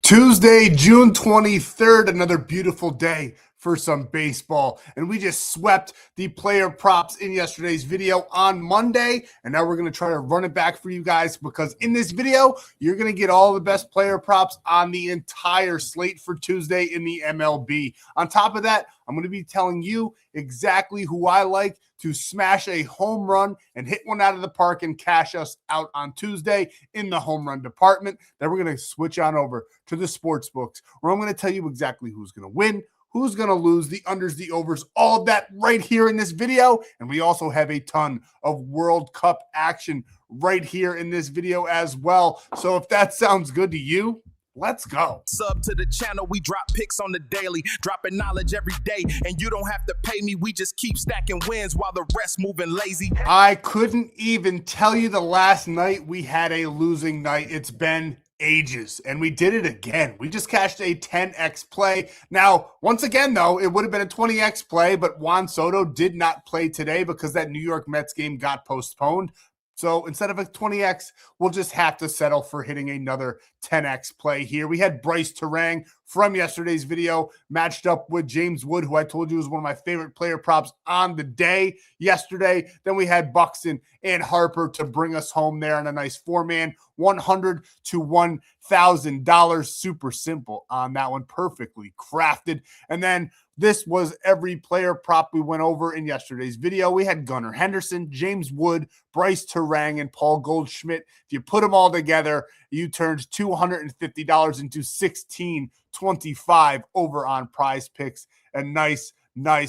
Tuesday, June 23rd, another beautiful day for some baseball. And we just swept the player props in yesterday's video on Monday. And now we're going to try to run it back for you guys because in this video, you're going to get all the best player props on the entire slate for Tuesday in the MLB. On top of that, I'm going to be telling you exactly who I like to smash a home run and hit one out of the park and cash us out on Tuesday in the home run department. Then we're going to switch on over to the sports books where I'm going to tell you exactly who's going to win, who's going to lose, the unders, the overs, all of that right here in this video. And we also have a ton of World Cup action right here in this video as well. So if that sounds good to you, let's go. Sub to the channel, we drop picks on the daily, dropping knowledge every day, and you don't have to pay me, we just keep stacking wins while the rest moving lazy. I couldn't even tell you the last night we had a losing night. It's been ages, and we did it again. We just cashed a 10x play. Now, once again, though, it would have been a 20x play, but Juan Soto did not play today because that New York Mets game got postponed. So instead of a 20x, we'll just have to settle for hitting another 10x play here. We had Bryce Terang from yesterday's video matched up with James Wood, who I told you was one of my favorite player props on the day yesterday. Then we had Buxton and Harper to bring us home there in a nice four-man, $100 to $1,000. Super simple on that one, perfectly crafted. And then this was every player prop we went over in yesterday's video. We had Gunnar Henderson, James Wood, Bryce Terang, and Paul Goldschmidt. If you put them all together, you turned $250 into $1,625 over on PrizePicks. A nice,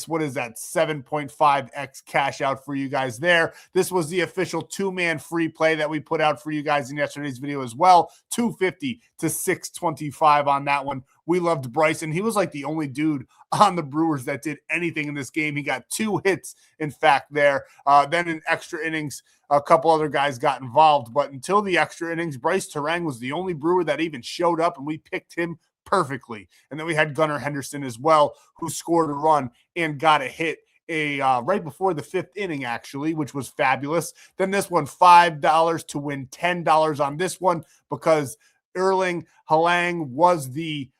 what is that, 7.5x cash out for you guys there. This was the official two-man free play that we put out for you guys in yesterday's video as well. $250 to $625 on that one. We loved Bryson. He was like the only dude on the Brewers that did anything in this game. He got 2 hits, in fact, there. Then in extra innings, a couple other guys got involved. But until the extra innings, Bryce Terang was the only Brewer that even showed up, and we picked him perfectly. And then we had Gunnar Henderson as well, who scored a run and got a hit right before the 5th inning, actually, which was fabulous. Then this one, $5 to win $10 on this one because Erling Haaland was the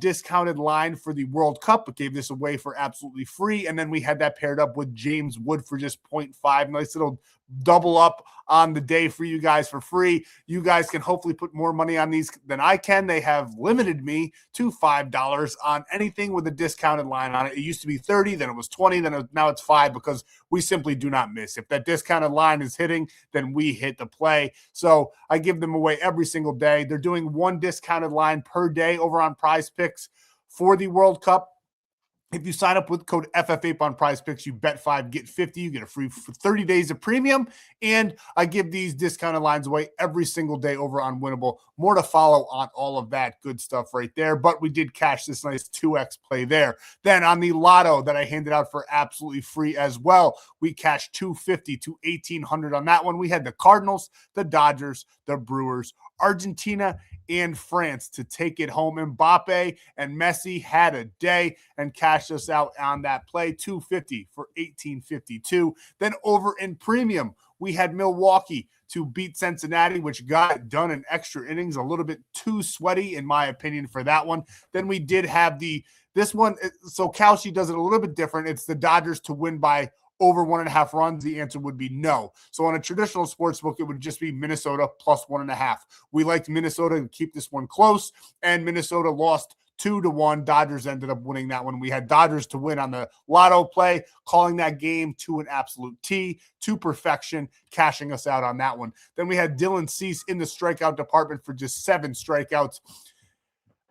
discounted line for the World Cup, but gave this away for absolutely free. And then we had that paired up with James Wood for just 0.5. Nice little double up on the day for you guys for free. You guys can hopefully put more money on these than I can. They have limited me to $5 on anything with a discounted line on it. It used to be 30, then it was 20, now it's 5 because we simply do not miss. If that discounted line is hitting, then we hit the play. So I give them away every single day. They're doing 1 discounted line per day over on PrizePicks for the World Cup. If you sign up with code FFAPE on PrizePicks, you bet 5, get 50. You get a free 30 days of premium. And I give these discounted lines away every single day over on Winnable. More to follow on all of that good stuff right there. But we did cash this nice 2x play there. Then on the lotto that I handed out for absolutely free as well, we cashed $250 to $1,800 on that one. We had the Cardinals, the Dodgers, the Brewers, Argentina, and France to take it home. Mbappe and Messi had a day and cashed us out on that play, $250 for $1,852. Then over in premium, we had Milwaukee to beat Cincinnati, which got it done in extra innings, a little bit too sweaty in my opinion for that one. Then we did have this one, so Kalshi does it a little bit different. It's the Dodgers to win by over 1.5 runs. The answer would be no. So on a traditional sports book, it would just be Minnesota plus 1.5. We liked Minnesota to keep this one close, and Minnesota lost 2-1. Dodgers ended up winning that one. We had Dodgers to win on the lotto play, calling that game to an absolute T, to perfection, cashing us out on that one. Then we had Dylan Cease in the strikeout department for just 7 strikeouts.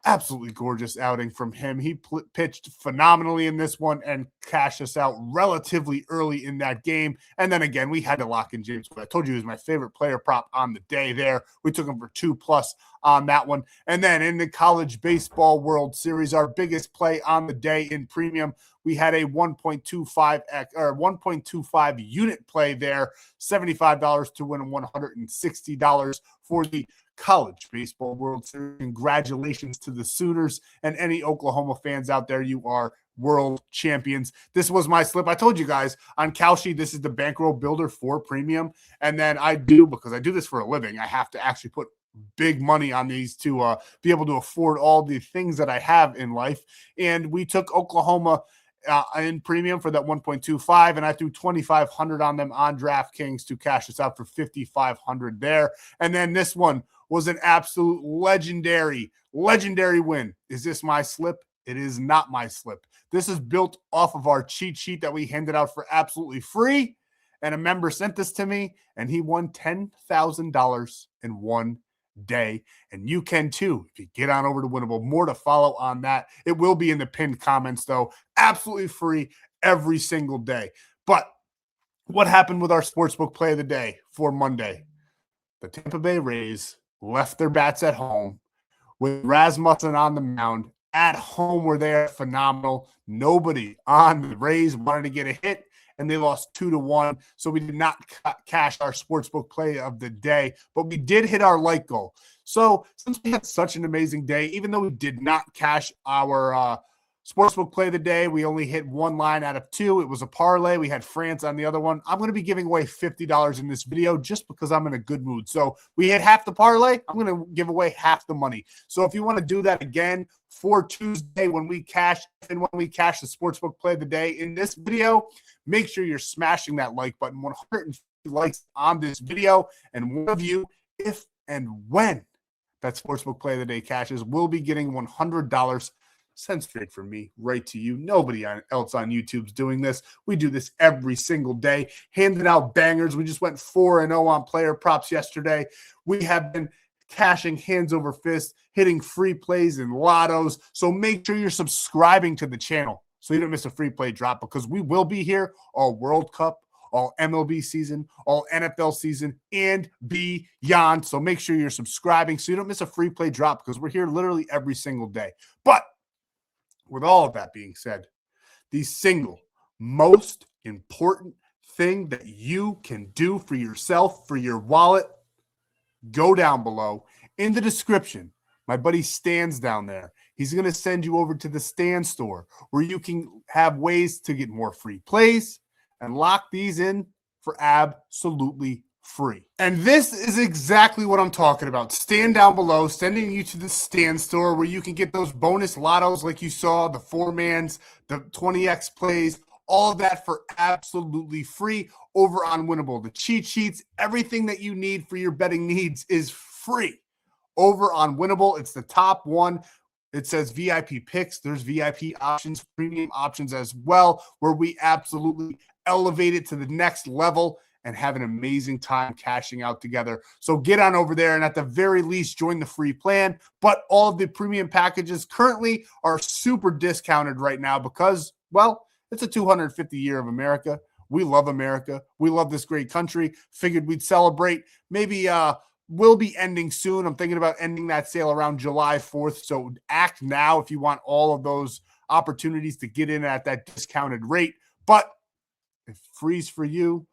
Absolutely gorgeous outing from him. He pitched phenomenally in this one and cashed us out relatively early in that game. And then again, we had to lock in James Wood. I told you he was my favorite player prop on the day there. We took him for 2+ on that one. And then in the College Baseball World Series, our biggest play on the day in premium, we had a 1.25 unit play there, $75 to win $160 for the College Baseball World Series. Congratulations to the Sooners and any Oklahoma fans out there. You are world champions. This was my slip. I told you guys on Kalshi, this is the bankroll builder for premium. And then I do, because I do this for a living, I have to actually put big money on these to be able to afford all the things that I have in life. And we took Oklahoma in premium for that 1.25, and I threw 2,500 on them on DraftKings to cash us out for 5,500 there. And then this one was an absolute legendary win. Is this my slip? It is not my slip. This is built off of our cheat sheet that we handed out for absolutely free. And a member sent this to me, and he won $10,000 in one day. And you can too if you get on over to Winnable. More to follow on that. It will be in the pinned comments, though. Absolutely free every single day. But what happened with our sportsbook play of the day for Monday? The Tampa Bay Rays left their bats at home with Rasmussen on the mound. At home where they are phenomenal. Nobody on the Rays wanted to get a hit, and they lost 2-1. So we did not cash our sportsbook play of the day, but we did hit our like goal. So since we had such an amazing day, even though we did not cash our sportsbook play of the day, we only hit one line out of two. It was a parlay. We had France on the other one. I'm going to be giving away $50 in this video just because I'm in a good mood. So we hit half the parlay. I'm going to give away half the money. So if you want to do that again for Tuesday when we cash the sportsbook play of the day in this video, make sure you're smashing that like button. 150 likes on this video. And one of you, if and when that sportsbook play of the day cashes, will be getting $100 sent straight from me right to you. Nobody else on YouTube's doing this. We do this every single day, handing out bangers. We just went 4-0 on player props yesterday. We have been cashing hands over fist, hitting free plays and lottos. So make sure you're subscribing to the channel so you don't miss a free play drop, because we will be here all World Cup, all MLB season, all NFL season, and beyond. So make sure you're subscribing so you don't miss a free play drop, because we're here literally every single day. But with all of that being said, the single most important thing that you can do for yourself, for your wallet, go down below in the description. My buddy Stan's down there. He's going to send you over to the Stan.store where you can have ways to get more free plays and lock these in for absolutely free. And this is exactly what I'm talking about. Stan down below, sending you to the Stan.store where you can get those bonus lottos like you saw, the 4-mans, the 20x plays, all of that for absolutely free over on Winnable. The cheat sheets, everything that you need for your betting needs is free over on Winnable. It's the top one. It says VIP picks. There's VIP options, premium options as well, where we absolutely elevate it to the next level and have an amazing time cashing out together. So get on over there and at the very least join the free plan. But all of the premium packages currently are super discounted right now because, well, it's a 250 year of America. We love America. We love this great country. Figured we'd celebrate. Maybe will be ending soon. I'm thinking about ending that sale around July 4th. So act now if you want all of those opportunities to get in at that discounted rate. But if free's for you,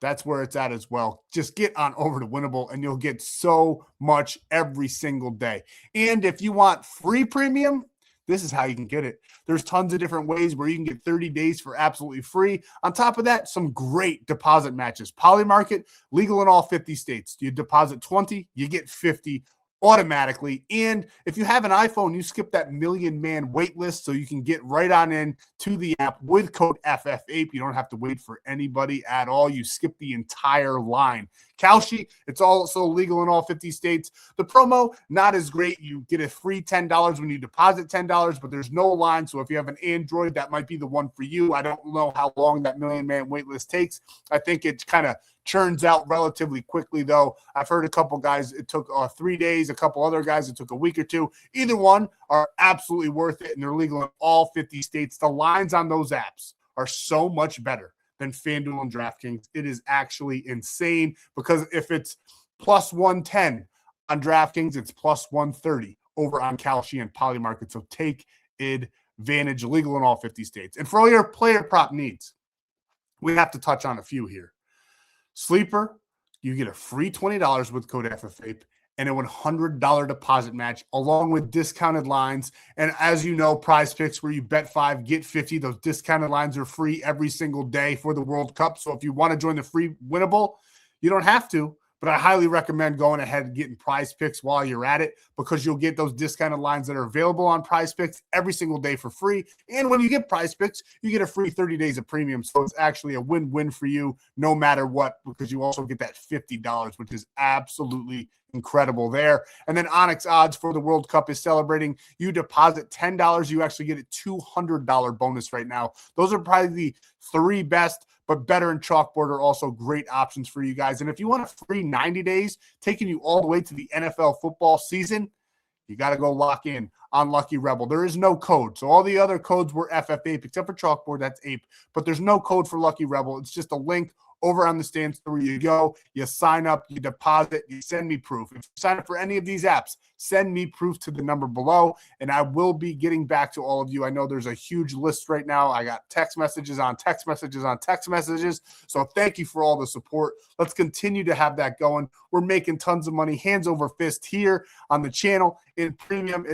that's where it's at as well. Just get on over to Winnable and you'll get so much every single day. And if you want free premium, this is how you can get it. There's tons of different ways where you can get 30 days for absolutely free. On top of that, some great deposit matches. Polymarket, legal in all 50 states. You deposit 20, you get 50 automatically. And if you have an iPhone, you skip that million-man wait list so you can get right on in to the app with code FFAPE. You don't have to wait for anybody at all. You skip the entire line. Kalshi, it's also legal in all 50 states. The promo, not as great. You get a free $10 when you deposit $10, but there's no line. So if you have an Android, that might be the one for you. I don't know how long that million-man wait list takes. I think it kind of churns out relatively quickly, though. I've heard a couple guys, it took 3 days. A couple other guys, it took a week or two. Either one are absolutely worth it, and they're legal in all 50 states. The lines on those apps are so much better than FanDuel and DraftKings. It is actually insane because if it's plus 110 on DraftKings, it's plus 130 over on Kalshi and Polymarket. So take advantage, legal in all 50 states. And for all your player prop needs, we have to touch on a few here. Sleeper, you get a free $20 with code FFAPE and a $100 deposit match along with discounted lines. And as you know, PrizePicks, where you bet 5, get 50. Those discounted lines are free every single day for the World Cup. So if you want to join the free Winnable, you don't have to, But I highly recommend going ahead and getting PrizePicks while you're at it, because you'll get those discounted lines that are available on PrizePicks every single day for free. And when you get PrizePicks, you get a free 30 days of premium. So it's actually a win-win for you no matter what, because you also get that $50, which is absolutely incredible there. And then Onyx Odds for the World Cup is celebrating. You deposit $10, you actually get a $200 bonus right now. Those are probably the three best, but Better and Chalkboard are also great options for you guys. And if you want a free 90 days taking you all the way to the NFL football season, you got to go lock in on Lucky Rebel. There is no code. So all the other codes were FFAPE, except for Chalkboard, that's APE. But there's no code for Lucky Rebel. It's just a link over on the Stan.store where you go, you sign up, you deposit, you send me proof. If you sign up for any of these apps, send me proof to the number below, and I will be getting back to all of you. I know there's a huge list right now. I got text messages on text messages on text messages. So thank you for all the support. Let's continue to have that going. We're making tons of money, hands over fist here on the channel. In premium,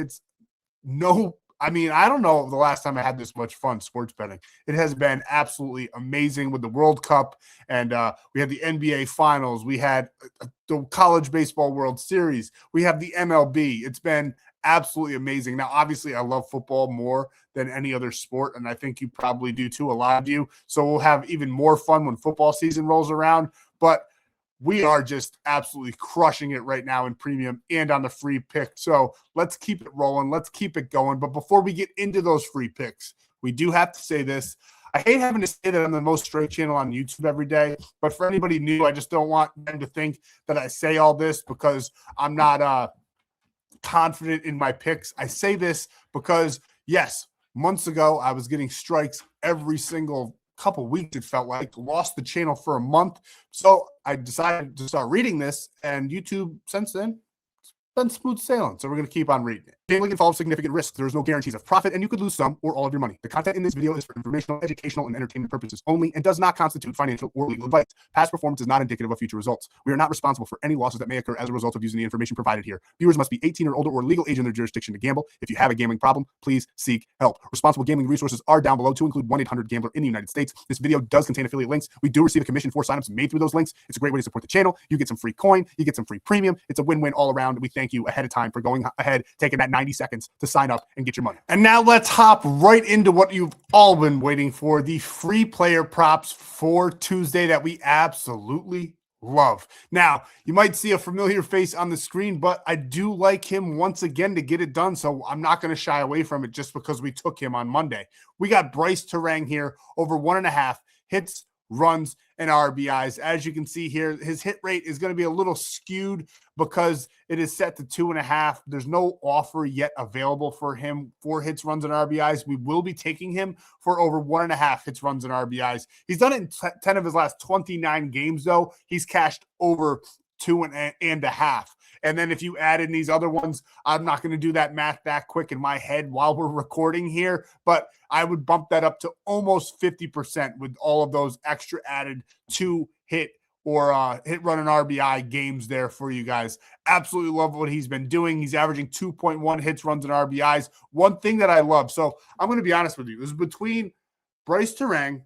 I don't know the last time I had this much fun sports betting. It has been absolutely amazing with the World Cup, and we had the NBA Finals. We had the College Baseball World Series. We have the MLB. It's been absolutely amazing. Now, obviously, I love football more than any other sport, and I think you probably do too, a lot of you. So we'll have even more fun when football season rolls around. But we are just absolutely crushing it right now in premium and on the free pick. So let's keep it rolling. Let's keep it going. But before we get into those free picks, we do have to say this. I hate having to say that I'm the most straight channel on YouTube every day, but for anybody new, I just don't want them to think that I say all this because I'm not confident in my picks. I say this because, yes, months ago, I was getting strikes every single couple weeks, it felt like. Lost the channel for a month. So I decided to start reading this, and YouTube since then been smooth sailing. So we're going to keep on reading it. Gambling involves significant risk. There is no guarantees of profit, and you could lose some or all of your money. The content in this video is for informational, educational, and entertainment purposes only and does not constitute financial or legal advice. Past performance is not indicative of future results. We are not responsible for any losses that may occur as a result of using the information provided here. Viewers must be 18 or older or legal age in their jurisdiction to gamble. If you have a gambling problem, please seek help. Responsible gambling resources are down below to include 1-800-GAMBLER in the United States. This video does contain affiliate links. We do receive a commission for signups made through those links. It's a great way to support the channel. You get some free coin. You get some free premium. It's a win-win all around. We thank you ahead of time for going ahead, taking that 90 seconds to sign up and get your money. And now let's hop right into what you've all been waiting for, the free player props for Tuesday that we absolutely love. Now, you might see a familiar face on the screen, but I do like him once again to get it done, so I'm not going to shy away from it just because we took him on Monday. We got Bryce Terang here, over 1.5 hits, runs, and RBIs. As you can see here, his hit rate is going to be a little skewed because it is set to 2.5. There's no offer yet available for him for hits, runs, and RBIs. We will be taking him for over 1.5 hits, runs, and RBIs. He's done it in 10 of his last 29 games, though. He's cashed over 2.5. And then if you add in these other ones, I'm not going to do that math that quick in my head while we're recording here, but I would bump that up to almost 50% with all of those extra added 2 hit, run, and RBI games there for you guys. Absolutely love what he's been doing. He's averaging 2.1 hits, runs, and RBIs. One thing that I love, so I'm going to be honest with you, is between Bryce Terang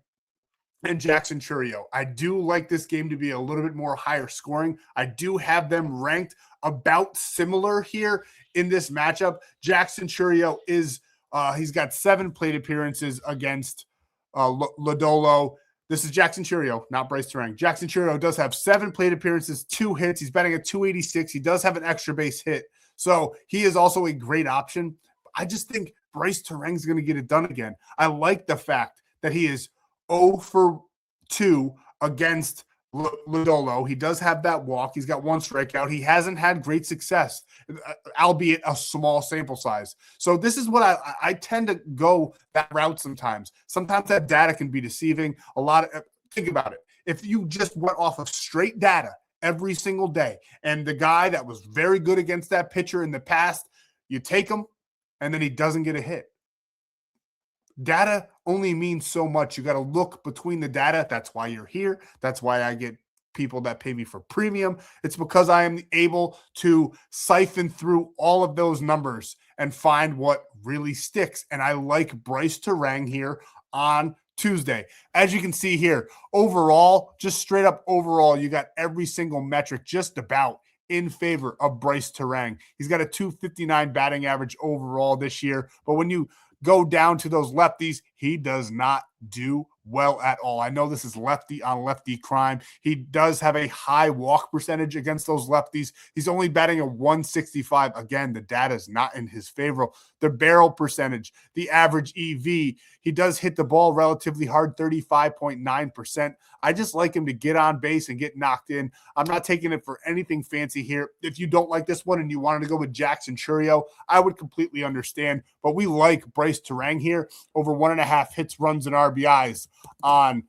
and Jackson Chourio. I do like this game to be a little bit more higher scoring. I do have them ranked about similar here in this matchup. Jackson Chourio is he's got 7 plate appearances against Lodolo. This is Jackson Chourio, not Bryce Terang. Jackson Chourio does have 7 plate appearances, 2 hits. He's batting at 286. He does have an extra base hit. So he is also a great option. I just think Bryce Terang is going to get it done again. I like the fact that he is 0 for 2 against Lodolo. He does have that walk. He's got 1 strikeout. He hasn't had great success, albeit a small sample size. So this is what I tend to go that route sometimes. Sometimes that data can be deceiving. Think about it. If you just went off of straight data every single day, and the guy that was very good against that pitcher in the past, you take him, and then he doesn't get a hit. Data only means so much. You got to look between the data. That's why you're here. That's why I get people that pay me for premium. It's because I am able to siphon through all of those numbers and find what really sticks. And I like Bryce Terang here on Tuesday. As you can see here, overall, just straight up overall, you got every single metric just about in favor of Bryce Terang. He's got a 259 batting average overall this year, but when you go down to those lefties, he does not do well at all. I know this is lefty on lefty crime. He does have a high walk percentage against those lefties. He's only batting a 165. Again, the data is not in his favor. The barrel percentage, the average EV, he does hit the ball relatively hard, 35.9%. I just like him to get on base and get knocked in. I'm not taking it for anything fancy here. If you don't like this one and you wanted to go with Jackson Churio, I would completely understand. But we like Bryce Terang here over 1.5 hits, runs, and RBIs on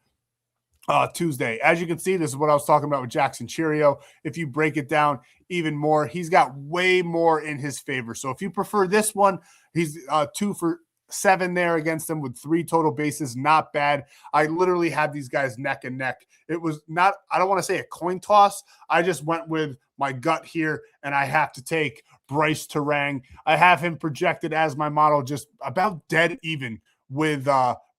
Tuesday. As you can see, this is what I was talking about with Jackson Churio. If you break it down even more, he's got way more in his favor. So if you prefer this one, he's 2 for 7 there against him with 3 total bases. Not bad. I literally had these guys neck and neck. It was not, I don't want to say a coin toss. I just went with my gut here, and I have to take Bryce Terang. I have him projected as my model, just about dead even with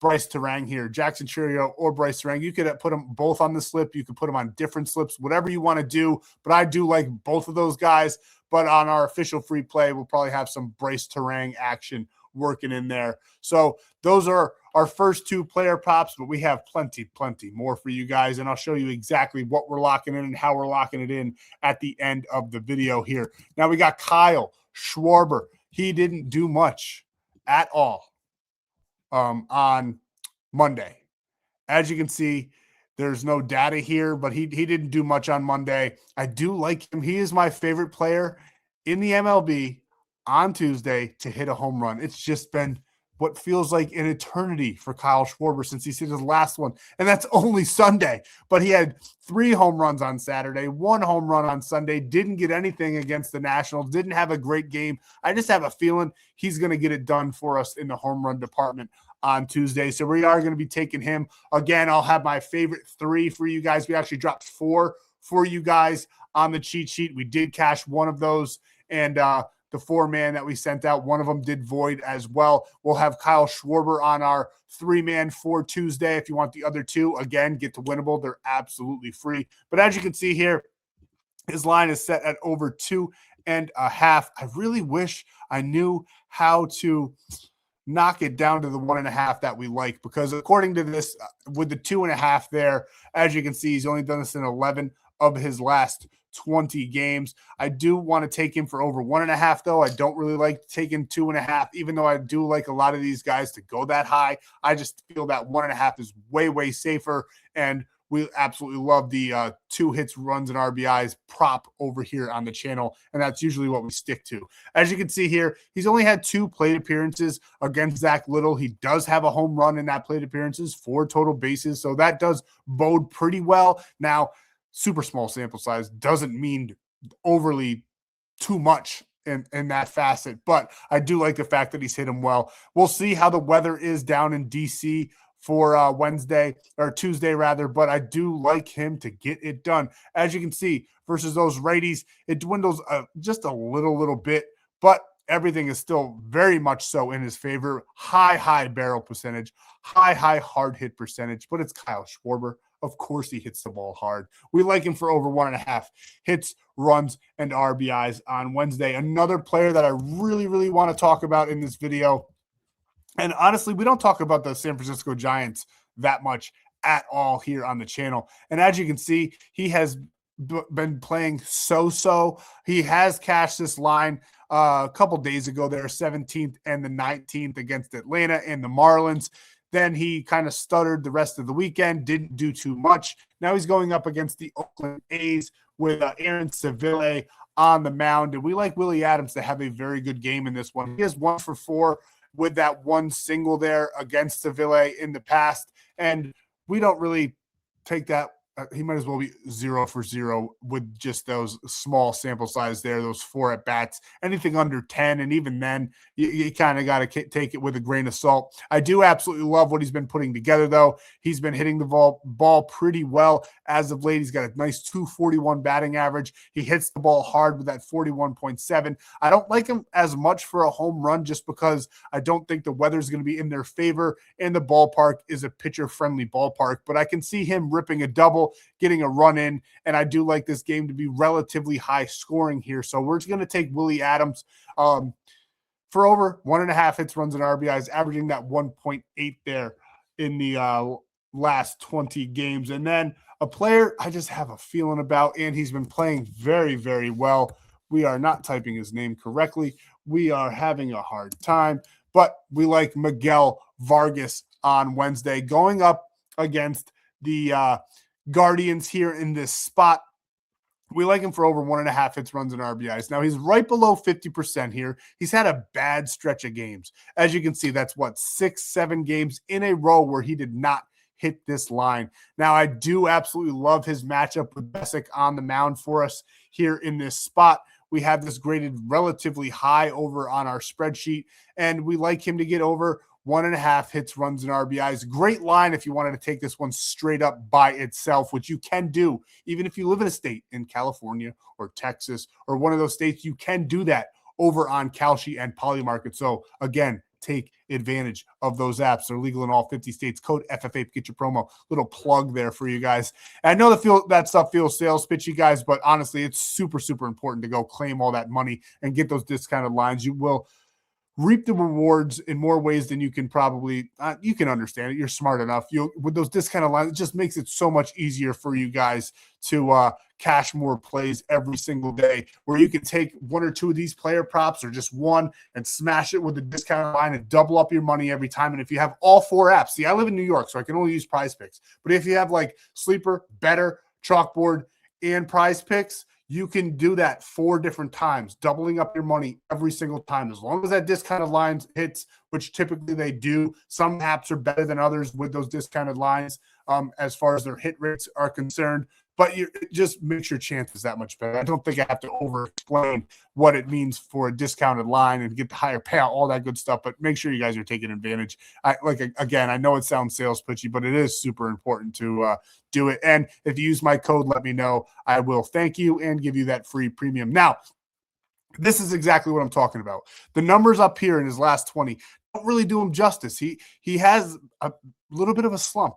Bryce Terang here, Jackson Churio or Bryce Terang. You could put them both on the slip. You could put them on different slips, whatever you want to do. But I do like both of those guys. But on our official free play, we'll probably have some Bryce Terang action working in there. So those are our first 2 player props, but we have plenty more for you guys. And I'll show you exactly what we're locking in and how we're locking it in at the end of the video here. Now we got Kyle Schwarber. He didn't do much at all on Monday. As you can see, there's no data here, but he didn't do much on Monday. I do like him. He is my favorite player in the MLB on Tuesday to hit a home run. It's just been what feels like an eternity for Kyle Schwarber since he hit his last one, and that's only Sunday. But he had 3 home runs on Saturday, 1 home run on Sunday, didn't get anything against the Nationals, didn't have a great game. I just have a feeling he's going to get it done for us in the home run department on Tuesday. So we are going to be taking him. Again, I'll have my favorite 3 for you guys. We actually dropped 4 for you guys on the cheat sheet. We did cash one of those, and the 4-man that we sent out, one of them did void as well. We'll have Kyle Schwarber on our 3-man for Tuesday. If you want the other 2, again, get to winnable. They're absolutely free. But as you can see here, his line is set at over 2.5. I really wish I knew how to knock it down to the 1.5 that we like, because according to this, with the 2.5 there, as you can see, he's only done this in 11 of his last 20 games. I do want to take him for over 1.5, though. I don't really like taking 2.5, even though I do like a lot of these guys to go that high. I just feel that 1.5 is way safer, and we absolutely love the 2 hits, runs, and RBIs prop over here on the channel, and that's usually what we stick to. As you can see here, he's only had 2 plate appearances against Zach Little. He does have a home run in that plate appearances, 4 total bases, so that does bode pretty well. Now, super small sample size doesn't mean overly too much in that facet, but I do like the fact that he's hit him well. We'll see how the weather is down in DC for Wednesday or Tuesday rather, but I do like him to get it done. As you can see, versus those righties, it dwindles just a little bit, but everything is still very much so in his favor. High barrel percentage, high hard hit percentage, but it's Kyle Schwarber. Of course he hits the ball hard. We like him for over 1.5 hits, runs, and RBIs on Wednesday. Another player that I really want to talk about in this video, and honestly, we don't talk about the San Francisco Giants that much at all here on the channel. And as you can see, he has been playing so. He has cashed this line a couple days ago there, 17th and the 19th against Atlanta and the Marlins. Then he kind of stuttered the rest of the weekend, didn't do too much. Now he's going up against the Oakland A's with Aaron Seville on the mound. And we like Willie Adams to have a very good game in this one. He has 1 for 4 with that 1 single there against Seville in the past. And we don't really take that he might as well be 0 for 0 with just those small sample size there, those 4 at bats. Anything under 10, and even then, you kind of got to take it with a grain of salt. I do absolutely love what he's been putting together, though. He's been hitting the ball pretty well as of late. He's got a nice 241 batting average. He hits the ball hard with that 41.7. I don't like him as much for a home run just because I don't think the weather's going to be in their favor, and the ballpark is a pitcher-friendly ballpark. But I can see him ripping a double, getting a run in, and I do like this game to be relatively high scoring here. So we're just going to take Willie Adams for over 1.5 hits, runs, and RBIs, averaging that 1.8 there in the last 20 games. And then a player I just have a feeling about, and he's been playing very, very well. We are not typing his name correctly. We are having a hard time, but we like Miguel Vargas on Wednesday going up against the Guardians here in this spot. We like him for over 1.5 hits, runs, and RBIs. Now, he's right below 50% here. He's had a bad stretch of games. As you can see, that's 6-7 games in a row where he did not hit this line. Now, I do absolutely love his matchup with Besic on the mound for us here in this spot. We have this graded relatively high over on our spreadsheet, and we like him to get over 1.5 hits, runs, and RBIs. Great line if you wanted to take this one straight up by itself, which you can do. Even if you live in a state in California or Texas or one of those states, you can do that over on Kalshi and Polymarket. So again, take advantage of those apps. They're legal in all 50 states. Code FFAPE, get your promo. Little plug there for you guys. And I know that stuff feels sales pitchy, guys, but honestly, it's super, super important to go claim all that money and get those discounted lines. You will reap the rewards in more ways than you can probably, you can understand it. You're smart enough. With those discounted lines, it just makes it so much easier for you guys to cash more plays every single day, where you can take 1 or 2 of these player props or just one and smash it with the discounted line and double up your money every time. And if you have all 4 apps, see, I live in New York, so I can only use PrizePicks. But if you have like Sleeper, Better, Chalkboard, and PrizePicks, you can do that 4 different times, doubling up your money every single time. As long as that discounted line hits, which typically they do. Some apps are better than others with those discounted lines as far as their hit rates are concerned. But it just makes your chances that much better. I don't think I have to over-explain what it means for a discounted line and get the higher payout, all that good stuff. But make sure you guys are taking advantage. Again, I know it sounds sales pitchy, but it is super important to do it. And if you use my code, let me know. I will thank you and give you that free premium. Now, this is exactly what I'm talking about. The numbers up here in his last 20 don't really do him justice. He has a little bit of a slump,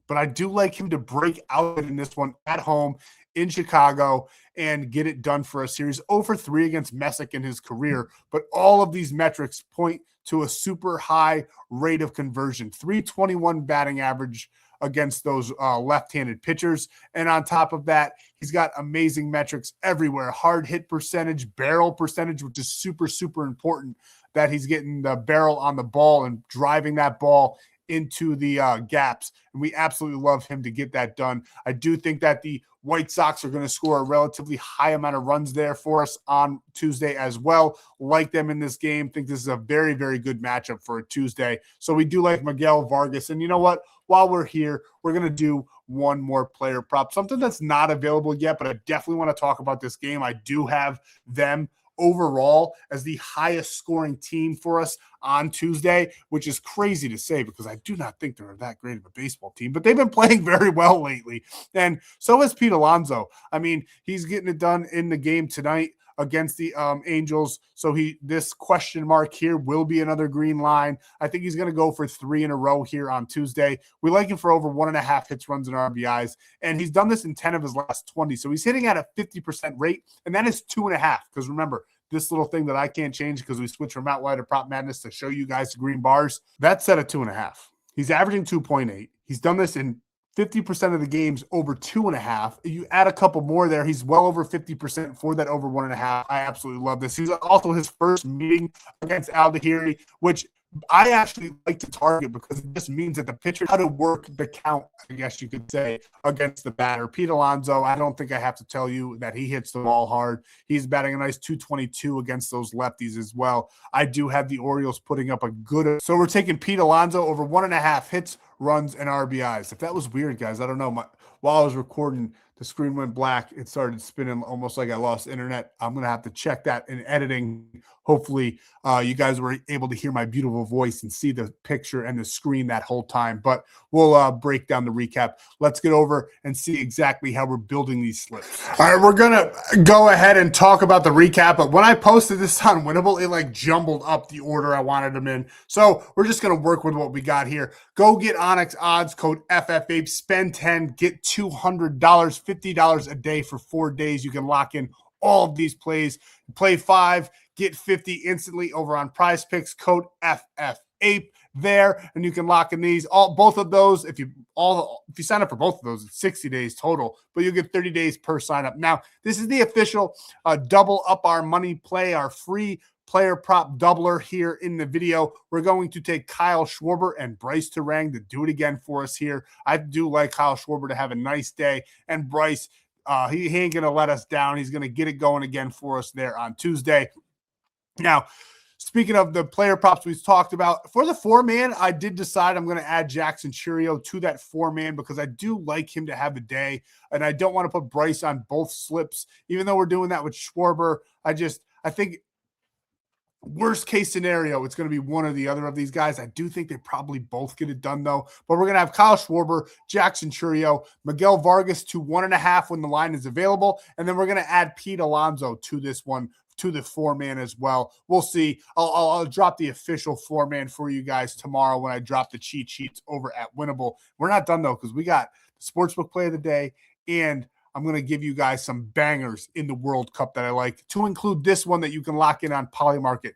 but I do like him to break out in this one at home in Chicago and get it done for a series. 0 for 3 against Messick in his career, but all of these metrics point to a super high rate of conversion. 321 batting average against those left-handed pitchers. And on top of that, he's got amazing metrics everywhere. Hard hit percentage, barrel percentage, which is super, super important, that he's getting the barrel on the ball and driving that ball into the gaps. And we absolutely love him to get that done. I do think that the White Sox are going to score a relatively high amount of runs there for us on Tuesday as well. Like them in this game. Think this is a very, very good matchup for a Tuesday. So we do like Miguel Vargas. And you know what? While we're here, we're going to do one more player prop, something that's not available yet, but I definitely want to talk about this game. I do have them overall as the highest scoring team for us on Tuesday, which is crazy to say because I do not think they're that great of a baseball team, but they've been playing very well lately. And so is Pete Alonso. I mean, he's getting it done in the game tonight against the Angels. So this question mark here will be another green line. I think he's going to go for 3 in a row here on Tuesday. We like him for over 1.5 hits, runs, and RBIs. And he's done this in 10 of his last 20. So he's hitting at a 50% rate. And that is 2.5. Because remember, this little thing that I can't change because we switched from Outlier to Prop Madness to show you guys the green bars, that's set at 2.5. He's averaging 2.8. He's done this in 50% of the games over 2.5. You add a couple more there, he's well over 50% for that over 1.5. I absolutely love this. He's also his first meeting against Aldahiri, which I actually like to target because it just means that the pitcher how to work the count, I guess you could say, against the batter. Pete Alonso, I don't think I have to tell you that he hits the ball hard. He's batting a nice 222 against those lefties as well. I do have the Orioles putting up a good. So we're taking Pete Alonso over 1.5 hits, runs, and RBIs. If that was weird, guys, I don't know. while I was recording, the screen went black. It started spinning almost like I lost internet. I'm going to have to check that in editing. Hopefully, you guys were able to hear my beautiful voice and see the picture and the screen that whole time. But we'll break down the recap. Let's get over and see exactly how we're building these slips. All right, we're going to go ahead and talk about the recap. But when I posted this on Winnable, it like jumbled up the order I wanted them in. So we're just going to work with what we got here. Go get Onyx odds, code FFAPE, spend 10, get $200, $50 a day for 4 days. You can lock in all of these plays. Play 5, get 50 instantly over on PrizePicks, code FFAPE there, and you can lock in these. Both of those, if you sign up for both of those, it's 60 days total, but you'll get 30 days per sign up. Now, this is the official double up our money play, our free player prop doubler here in the video. We're going to take Kyle Schwarber and Bryce Terang to do it again for us here. I do like Kyle Schwarber to have a nice day, and Bryce, he ain't going to let us down. He's going to get it going again for us there on Tuesday. Now, speaking of the player props we've talked about, for the 4-man, I did decide I'm going to add Jackson Churio to that 4-man because I do like him to have a day, and I don't want to put Bryce on both slips, even though we're doing that with Schwarber. I think worst case scenario, it's going to be one or the other of these guys. I do think they probably both get it done, though. But we're going to have Kyle Schwarber, Jackson Churio, Miguel Vargas to 1.5 when the line is available. And then we're going to add Pete Alonso to this one, to the 4-man as well. We'll see. I'll drop the official 4-man for you guys tomorrow when I drop the cheat sheets over at Winnable. We're not done, though, because we got the Sportsbook Play of the Day, and I'm going to give you guys some bangers in the World Cup that I like, to include this one that you can lock in on Polymarket.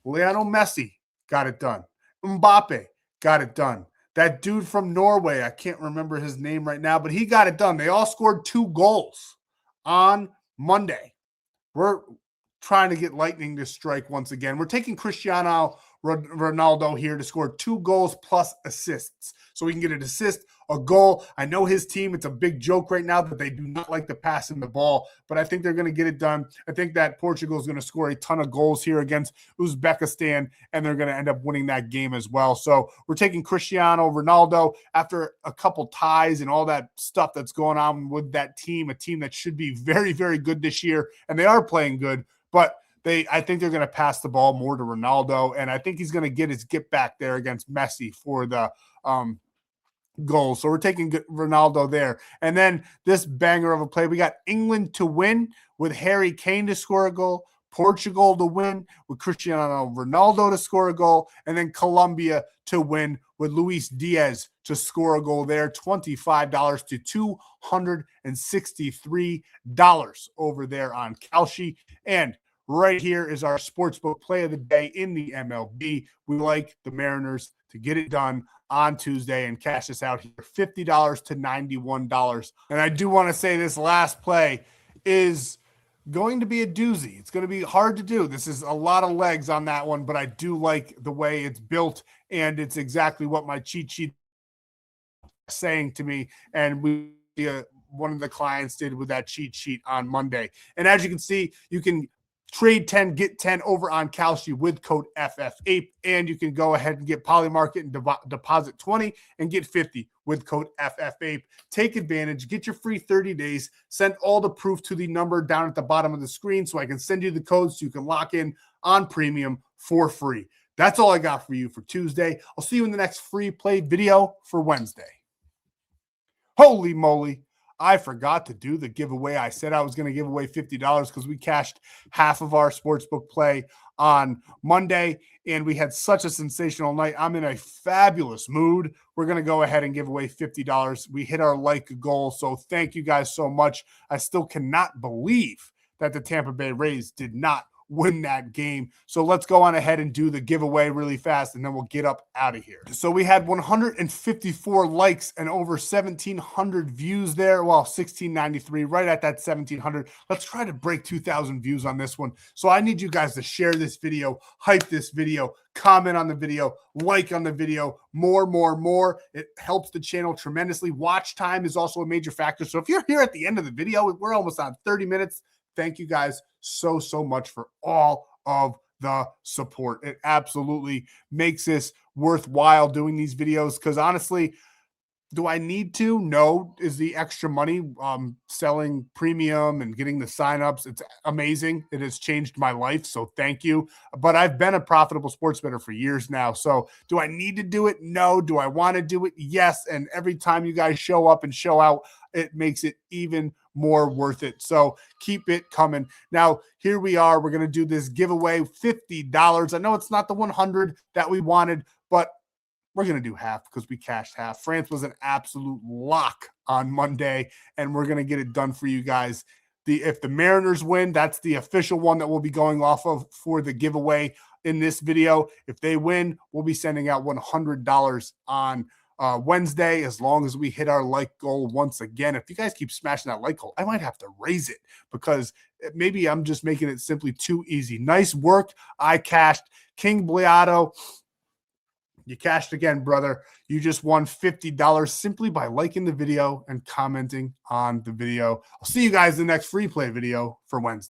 Lionel Messi got it done. Mbappe got it done. That dude from Norway, I can't remember his name right now, but he got it done. They all scored 2 goals on Monday. We're trying to get lightning to strike once again. We're taking Cristiano Ronaldo here to score 2 goals plus assists. So we can get an assist, a goal. I know his team, it's a big joke right now that they do not like to pass in the ball, but I think they're going to get it done. I think that Portugal is going to score a ton of goals here against Uzbekistan, and they're going to end up winning that game as well. So we're taking Cristiano Ronaldo after a couple ties and all that stuff that's going on with that team, a team that should be very, very good this year, and they are playing good, but I think they're going to pass the ball more to Ronaldo, and I think he's going to get his get back there against Messi for the goal. So we're taking Ronaldo there. And then this banger of a play, we got England to win with Harry Kane to score a goal, Portugal to win with Cristiano Ronaldo to score a goal, and then Colombia to win with Luis Diaz to score a goal there, $25 to $263 over there on Kalshi. And right here is our Sportsbook Play of the Day in the MLB. We like the Mariners to get it done on Tuesday and cash this out here, $50 to $91. And I do want to say this last play is going to be a doozy. It's going to be hard to do. This is a lot of legs on that one, but I do like the way it's built, and it's exactly what my cheat sheet is saying to me. And one of the clients did with that cheat sheet on Monday. And as you can see, you can trade 10, get 10 over on Kalshi with code FFAPE, and you can go ahead and get Polymarket and deposit 20 and get 50 with code FFAPE. Take advantage, get your free 30 days, send all the proof to the number down at the bottom of the screen so I can send you the code so you can lock in on premium for free. That's all I got for you for Tuesday. I'll see you in the next free play video for Wednesday. Holy moly. I forgot to do the giveaway. I said I was going to give away $50 because we cashed half of our sportsbook play on Monday, and we had such a sensational night. I'm in a fabulous mood. We're going to go ahead and give away $50. We hit our like goal, so thank you guys so much. I still cannot believe that the Tampa Bay Rays did not win that game. So let's go on ahead and do the giveaway really fast, and then we'll get up out of here. So we had 154 likes and over 1,700 views there. Well, 1,693, right at that 1,700. Let's try to break 2,000 views on this one. So I need you guys to share this video, hype this video, comment on the video, like on the video, more. It helps the channel tremendously. Watch time is also a major factor. So if you're here at the end of the video, we're almost on 30 minutes. Thank you guys so much for all of the support. It absolutely makes this worthwhile doing these videos because honestly, Do I need to? No. Is the extra money selling premium and getting the signups? It's amazing. It has changed my life. So thank you. But I've been a profitable sports bettor for years now. So do I need to do it? No. Do I want to do it? Yes. And every time you guys show up and show out, it makes it even more worth it. So keep it coming. Now, here we are. We're going to do this giveaway, $50. I know it's not the 100 that we wanted, but we're going to do half because we cashed half. France was an absolute lock on Monday, and we're going to get it done for you guys. If the Mariners win, that's the official one that we'll be going off of for the giveaway in this video. If they win, we'll be sending out $100 on Wednesday, as long as we hit our like goal once again. If you guys keep smashing that like goal, I might have to raise it because maybe I'm just making it simply too easy. Nice work. I cashed. King Bliato, you cashed again, brother. You just won $50 simply by liking the video and commenting on the video. I'll see you guys in the next free play video for Wednesday.